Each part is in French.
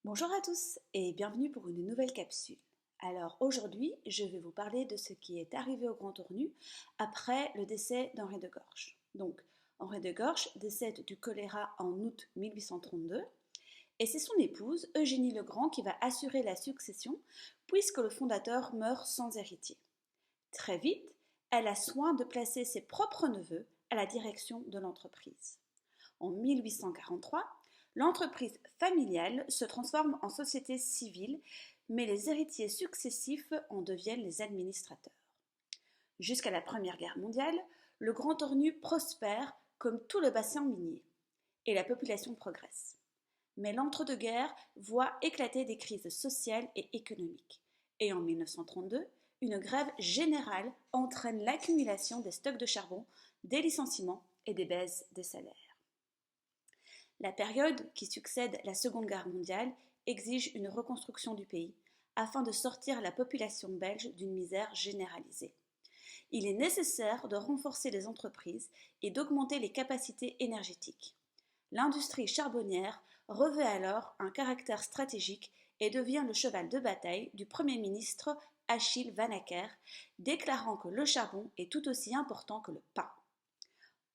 Bonjour à tous et bienvenue pour une nouvelle capsule. Alors aujourd'hui, je vais vous parler de ce qui est arrivé au Grand Ornu après le décès d'Henri de Gorges. Donc, Henri de Gorges décède du choléra en août 1832 et c'est son épouse, Eugénie Legrand, qui va assurer la succession puisque le fondateur meurt sans héritier. Très vite, elle a soin de placer ses propres neveux à la direction de l'entreprise. En 1843, l'entreprise familiale se transforme en société civile, mais les héritiers successifs en deviennent les administrateurs. Jusqu'à la Première Guerre mondiale, le Grand Ornu prospère comme tout le bassin minier, et la population progresse. Mais l'entre-deux-guerres voit éclater des crises sociales et économiques. Et en 1932, une grève générale entraîne l'accumulation des stocks de charbon, des licenciements et des baisses des salaires. La période qui succède la Seconde Guerre mondiale exige une reconstruction du pays afin de sortir la population belge d'une misère généralisée. Il est nécessaire de renforcer les entreprises et d'augmenter les capacités énergétiques. L'industrie charbonnière revêt alors un caractère stratégique et devient le cheval de bataille du Premier ministre Achille Vanacker, déclarant que le charbon est tout aussi important que le pain.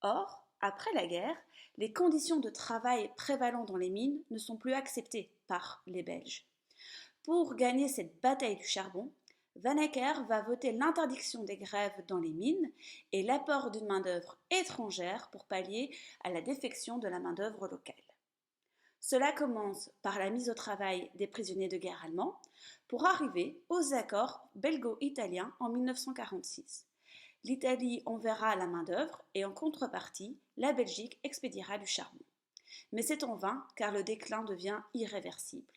Or, après la guerre, les conditions de travail prévalant dans les mines ne sont plus acceptées par les Belges. Pour gagner cette bataille du charbon, Vanacker va voter l'interdiction des grèves dans les mines et l'apport d'une main-d'œuvre étrangère pour pallier à la défection de la main-d'œuvre locale. Cela commence par la mise au travail des prisonniers de guerre allemands pour arriver aux accords belgo-italiens en 1946. L'Italie enverra la main-d'œuvre et en contrepartie, la Belgique expédiera du charbon. Mais c'est en vain car le déclin devient irréversible.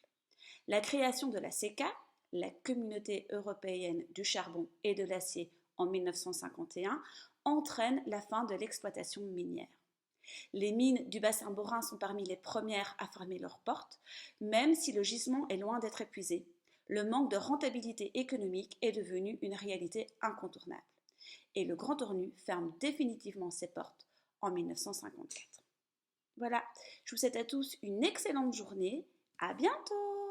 La création de la CECA, la Communauté européenne du charbon et de l'acier en 1951, entraîne la fin de l'exploitation minière. Les mines du bassin Borin sont parmi les premières à fermer leurs portes, même si le gisement est loin d'être épuisé. Le manque de rentabilité économique est devenu une réalité incontournable. Et le Grand Ornu ferme définitivement ses portes en 1954. Voilà, je vous souhaite à tous une excellente journée. À bientôt!